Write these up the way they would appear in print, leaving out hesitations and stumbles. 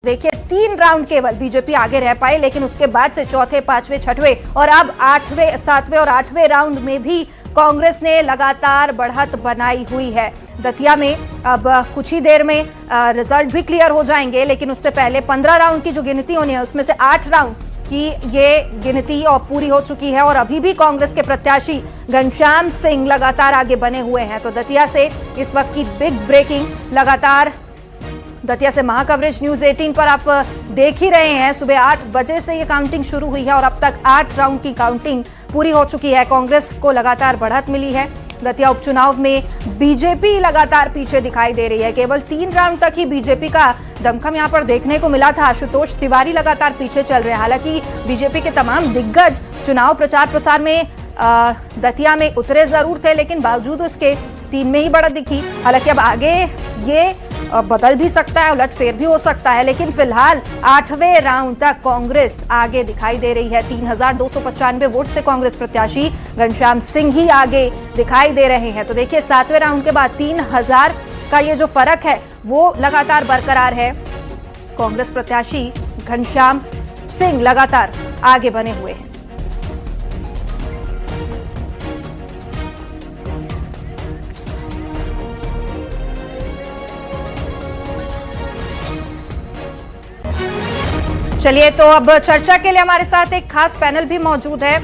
देखिए 3 राउंड केवल बीजेपी आगे रह पाई, लेकिन उसके बाद से चौथे, पांचवें, छठवें और अब आठवें, सातवें और आठवें राउंड में भी कांग्रेस ने लगातार बढ़त बनाई हुई है। दतिया में अब कुछ ही देर में रिजल्ट भी क्लियर हो जाएंगे, लेकिन उससे पहले 15 राउंड की जो गिनती होनी है उसमें से 8 राउंड की ये गिनती और पूरी हो चुकी है और अभी भी कांग्रेस के प्रत्याशी घनश्याम सिंह लगातार आगे बने हुए हैं। तो दतिया से इस वक्त की बिग ब्रेकिंग लगातार दतिया से महाकवरेज न्यूज 18 पर आप देख ही रहे हैं। सुबह 8 बजे से ये काउंटिंग शुरू हुई है और अब तक 8 राउंड की काउंटिंग पूरी हो चुकी है। कांग्रेस को लगातार बढ़त मिली है। दतिया उपचुनाव में बीजेपी लगातार पीछे दिखाई दे रही है। केवल 3 राउंड तक ही बीजेपी का दमखम यहां पर देखने को मिला था। आशुतोष तिवारी लगातार पीछे चल रहे हैं। हालांकि बीजेपी के तमाम दिग्गज चुनाव प्रचार प्रसार में दतिया में उतरे जरूर थे, लेकिन बावजूद उसके 3 में ही बढ़त दिखी। हालांकि अब आगे ये बदल भी सकता है, उलटफेर भी हो सकता है, लेकिन फिलहाल 8वें राउंड तक कांग्रेस आगे दिखाई दे रही है। 3295 वोट से कांग्रेस प्रत्याशी घनश्याम सिंह ही आगे दिखाई दे रहे हैं। तो देखिए 7वें राउंड के बाद 3000 का ये जो फर्क है वो लगातार बरकरार है। कांग्रेस प्रत्याशी घनश्याम सिंह लगातार आगे बने हुए हैं। चलिए, तो अब चर्चा के लिए हमारे साथ एक खास पैनल भी मौजूद है।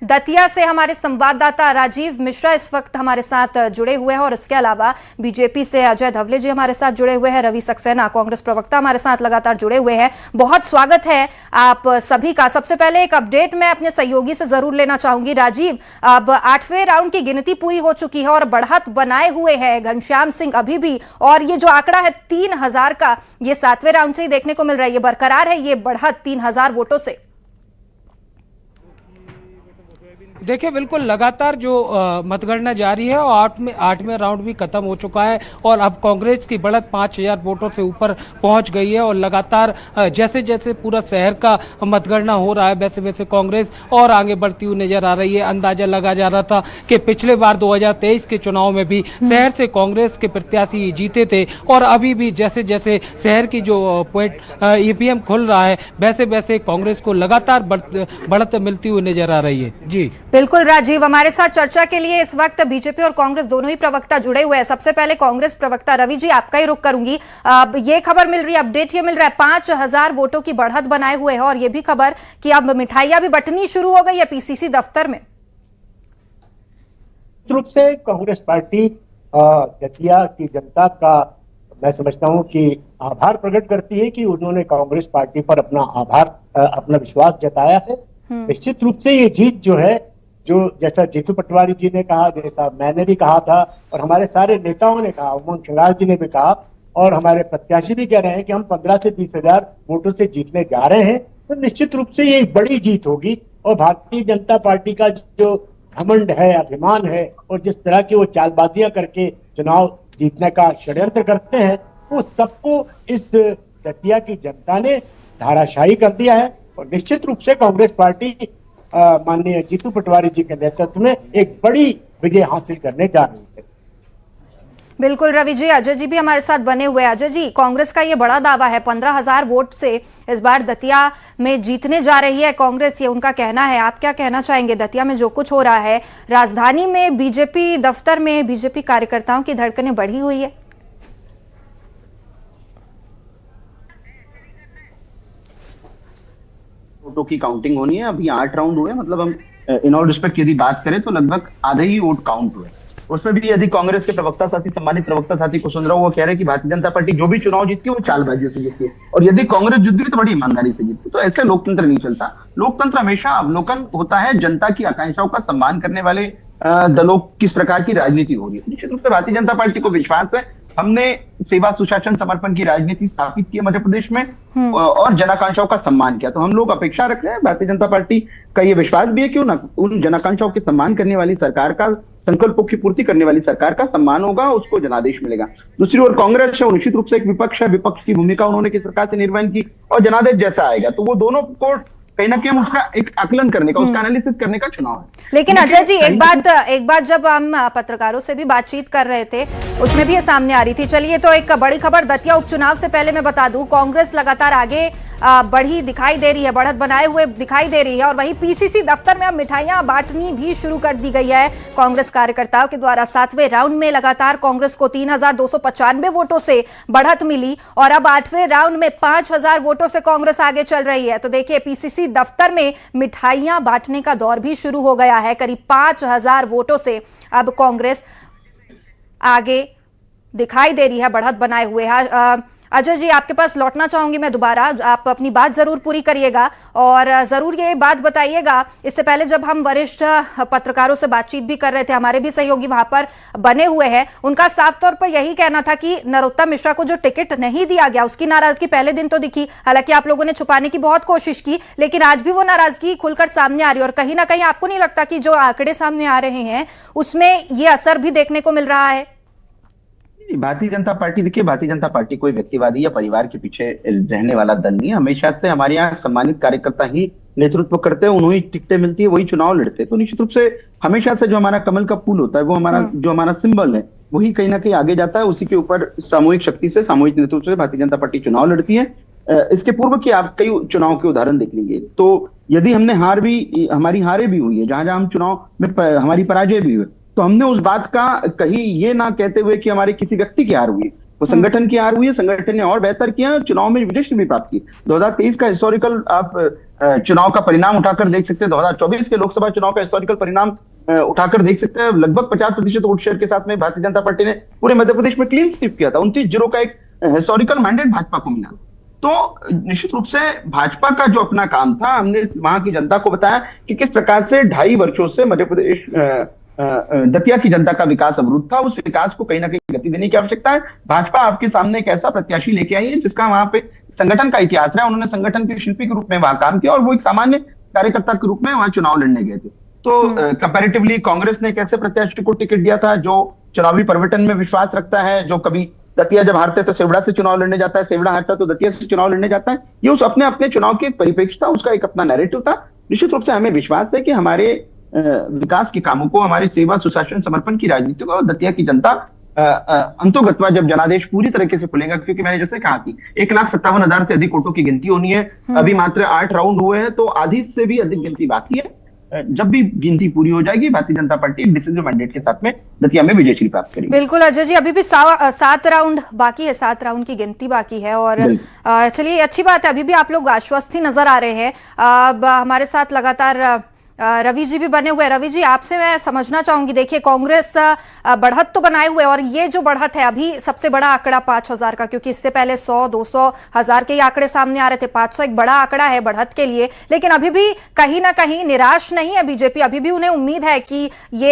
दतिया से हमारे संवाददाता राजीव मिश्रा इस वक्त हमारे साथ जुड़े हुए हैं और इसके अलावा बीजेपी से अजय धवले जी हमारे साथ जुड़े हुए हैं। रवि सक्सेना कांग्रेस प्रवक्ता हमारे साथ लगातार जुड़े हुए हैं। बहुत स्वागत है आप सभी का। सबसे पहले एक अपडेट मैं अपने सहयोगी से जरूर लेना चाहूंगी। राजीव, अब 8वें राउंड की गिनती पूरी हो चुकी है और बढ़त बनाए हुए हैं घनश्याम सिंह अभी भी, और ये जो आंकड़ा है 3000 का, ये 7वें राउंड से ही देखने को मिल रहा है। ये बरकरार है ये बढ़त 3000 वोटों से। देखिए, बिल्कुल लगातार जो मतगणना जारी है और आठवें राउंड भी खत्म हो चुका है और अब कांग्रेस की बढ़त 5000 वोटों से ऊपर पहुंच गई है और लगातार जैसे जैसे पूरा शहर का मतगणना हो रहा है वैसे वैसे कांग्रेस और आगे बढ़ती हुई नजर आ रही है। अंदाजा लगा जा रहा था कि पिछले बार 2023 के चुनाव में भी शहर से कांग्रेस के प्रत्याशी जीते थे और अभी भी जैसे जैसे शहर की जो ईवीएम खुल रहा है वैसे वैसे कांग्रेस को लगातार बढ़त मिलती हुई नजर आ रही है। जी बिल्कुल राजीव, हमारे साथ चर्चा के लिए इस वक्त बीजेपी और कांग्रेस दोनों ही प्रवक्ता जुड़े हुए हैं। सबसे पहले कांग्रेस प्रवक्ता रवि जी, आपका ही रुख करूंगी। ये खबर मिल रही है, अपडेट ये मिल रहा है 5000 वोटों की बढ़त बनाए हुए है और ये भी खबर कि अब मिठाइयां भी बंटनी शुरू हो गई है पीसीसी दफ्तर में। रूप से कांग्रेस पार्टी दतिया की जनता का मैं समझता हूं कि आभार प्रकट करती है कि उन्होंने कांग्रेस पार्टी पर अपना विश्वास जताया है। निश्चित रूप से ये जीत जो है, जो जैसा जीतू पटवारी जी ने कहा, जैसा मैंने भी कहा था और हमारे सारे नेताओं ने कहा, उमंग शंगार जी ने भी कहा और हमारे प्रत्याशी भी कह रहे हैं कि हम 15 से 20,000 वोटों से जीतने जा रहे हैं, तो निश्चित रूप से ये एक बड़ी जीत होगी। और भारतीय जनता पार्टी का जो घमंड है, अभिमान है और जिस तरह की वो चालबाजियां करके चुनाव जीतने का षड्यंत्र करते हैं, वो सबको इस दतिया की जनता ने धाराशाही कर दिया है और निश्चित रूप से कांग्रेस पार्टी माननीय जीतू पटवारी जी के नेतृत्व में एक बड़ी विजय हासिल करने जा रही है। बिल्कुल रवि जी, अजय जी भी हमारे साथ बने हुए हैं। अजय जी, कांग्रेस का ये बड़ा दावा है 15000 वोट से इस बार दतिया में जीतने जा रही है कांग्रेस, ये उनका कहना है। आप क्या कहना चाहेंगे? दतिया में जो कुछ हो रहा है, राजधानी में बीजेपी दफ्तर में बीजेपी कार्यकर्ताओं की धड़कनें बढ़ी हुई है। वोटों की काउंटिंग होनी है। अभी 8 राउंड हुए, मतलब हम इन ऑल रिस्पेक्ट यदि बात करें तो लगभग आधे ही वोट काउंट हुए। उसमें भी यदि कांग्रेस के प्रवक्ता साथी, सम्मानित प्रवक्ता साथी को सुन रहा हूं, वो कह रहे हैं कि भारतीय जनता पार्टी जो भी चुनाव जीतती है वो चालबाजियों से जीतती है और यदि कांग्रेस जीतती है तो बड़ी ईमानदारी से जीतती है। तो ऐसे लोकतंत्र नहीं चलता। लोकतंत्र हमेशा अवलोकन होता है, जनता की आकांक्षाओं का सम्मान करने वाले दलों किस प्रकार की राजनीति हो रही है। निश्चित रूप से भारतीय जनता पार्टी को विश्वास है। हमने सेवा, सुशासन, समर्पण की राजनीति स्थापित की है मध्य प्रदेश में और जनाकांक्षाओं का सम्मान किया। तो हम लोग अपेक्षा रख रहे हैं, भारतीय जनता पार्टी का ये विश्वास भी है कि उन जनाकांक्षाओं के सम्मान करने वाली सरकार का, संकल्पों की पूर्ति करने वाली सरकार का सम्मान होगा, उसको जनादेश मिलेगा। दूसरी ओर कांग्रेस है, निश्चित रूप से एक विपक्ष है। विपक्ष की भूमिका उन्होंने किस प्रकार से निर्वहन की और जनादेश जैसा आएगा, तो वो दोनों को कहीं ना कहीं हम उसका एक आकलन करने का, उसका एनालिसिस करने का चुनाव है। लेकिन अजय जी एक बात जब हम पत्रकारों से भी बातचीत कर रहे थे उसमें भी ये सामने आ रही थी। चलिए, तो एक बड़ी खबर दतिया उपचुनाव से पहले मैं बता दूं, कांग्रेस लगातार आगे बढ़ी दिखाई दे रही है, बढ़त बनाए हुए दिखाई दे रही है और वहीं पीसीसी दफ्तर में अब मिठाइयां बांटनी भी शुरू कर दी गई है कांग्रेस कार्यकर्ताओं के द्वारा। 7वें राउंड में लगातार कांग्रेस को 3295 वोटों से बढ़त मिली और अब 8वें राउंड में 5000 वोटों से कांग्रेस आगे चल रही है। तो देखिए, पीसीसी दफ्तर में मिठाइयां बांटने का दौर भी शुरू हो गया है। करीब 5000 वोटों से अब कांग्रेस आगे दिखाई दे रही है, बढ़त बनाए हुए है। अजय जी, आपके पास लौटना चाहूंगी मैं दोबारा, आप अपनी बात जरूर पूरी करिएगा और जरूर ये बात बताइएगा। इससे पहले जब हम वरिष्ठ पत्रकारों से बातचीत भी कर रहे थे, हमारे भी सहयोगी वहां पर बने हुए हैं, उनका साफ तौर पर यही कहना था कि नरोत्तम मिश्रा को जो टिकट नहीं दिया गया उसकी नाराजगी पहले दिन तो दिखी। हालांकि आप लोगों ने छुपाने की बहुत कोशिश की, लेकिन आज भी वो नाराजगी खुलकर सामने आ रही है। और कहीं ना कहीं आपको नहीं लगता कि जो आंकड़े सामने आ रहे हैं उसमें ये असर भी देखने को मिल रहा है? भारतीय जनता पार्टी, देखिए, भारतीय जनता पार्टी कोई व्यक्तिवादी या परिवार के पीछे रहने वाला दल नहीं है। हमेशा से हमारे यहाँ सम्मानित कार्यकर्ता ही नेतृत्व करते हैं, उन्हें टिकटें मिलती है, वही चुनाव लड़ते हैं। तो निश्चित रूप से हमेशा से जो हमारा कमल का फूल होता है, वो हमारा सिंबल है, वही कहीं ना कहीं आगे जाता है। उसी के ऊपर सामूहिक शक्ति से, सामूहिक नेतृत्व से भारतीय जनता पार्टी चुनाव लड़ती है। इसके पूर्व के आप कई चुनाव के उदाहरण देख लेंगे, तो यदि हमारी हारे भी हुई है, जहां जहां हम चुनाव में हमारी पराजय भी हुई, तो हमने उस बात का कहीं ये ना कहते हुए कि हमारे किसी व्यक्ति की हार हुई है, वो संगठन की हार हुई है। संगठन ने और बेहतर किया, चुनाव में विजय भी प्राप्त की। 2023 का हिस्टोरिकल आप चुनाव का परिणाम उठाकर देख सकते हैं, 2024 के लोकसभा चुनाव का हिस्टोरिकल परिणाम उठाकर देख सकते हैं। लगभग 50% वोट शेयर के साथ में भारतीय जनता पार्टी ने पूरे मध्य प्रदेश में क्लीन स्वीप किया था। 29-0 का एक हिस्टोरिकल मैंडेट भाजपा को मिला। तो निश्चित रूप से भाजपा का जो अपना काम था, हमने वहां की जनता को बताया कि किस प्रकार से 2.5 वर्षों से मध्य प्रदेश दतिया की जनता का विकास अवरुद्ध था। उस विकास को कहीं ना कहीं गति देने की आवश्यकता है। भाजपा आपके सामने एक ऐसा प्रत्याशी लेके आई है जिसका वहां पे संगठन का इतिहास रहा। उन्होंने संगठन के शिल्पी के रूप में वहां काम किया और वो एक सामान्य कार्यकर्ता के रूप में वहां चुनाव लड़ने गए थे। तो कंपैरेटिवली कांग्रेस ने एक ऐसे प्रत्याशी को टिकट दिया था जो चुनावी परिवर्तन में विश्वास रखता है, जो कभी दतिया जब हारते तो सेवड़ा से चुनाव लड़ने जाता है, सेवड़ा हारता तो दतिया से चुनाव लड़ने जाता है। ये उस अपने चुनाव की एक परिप्रेक्ष्य था, उसका एक अपना नैरेटिव था। निश्चित रूप से हमें विश्वास है कि हमारे विकास के कामों को, हमारी सेवा, सुशासन, समर्पण की राजनीति को दतिया की जनता अंतोगत्वा जब जनादेश पूरी तरीके से खुलेगा, क्योंकि मैंने जैसे कहा कि 1,57,000 से अधिक वोटों की गिनती होनी है। अभी मात्र 8 राउंड हुए हैं, तो आधी से भी अधिक गिनती बाकी है। जब भी गिनती पूरी हो जाएगी, Bharatiya Janata party decision mandate के साथ में दतिया में विजयश्री प्राप्त करेगी। बिल्कुल अजय जी, अभी भी 7 राउंड बाकी है, 7 राउंड की गिनती बाकी है और चलिए, अच्छी बात है, अभी भी आप लोग आश्वस्त ही नजर आ रहे हैं। अब हमारे साथ लगातार रवि जी भी बने हुए हैं। रवि जी, आपसे मैं समझना चाहूंगी, देखिए कांग्रेस बढ़त तो बनाए हुए और ये जो बढ़त है, अभी सबसे बड़ा आंकड़ा 5000 का, क्योंकि इससे पहले 100, 200, 1000 के ही आंकड़े सामने आ रहे थे। 500 एक बड़ा आंकड़ा है बढ़त के लिए, लेकिन अभी भी कहीं ना कहीं निराश नहीं है बीजेपी। अभी भी उन्हें उम्मीद है कि ये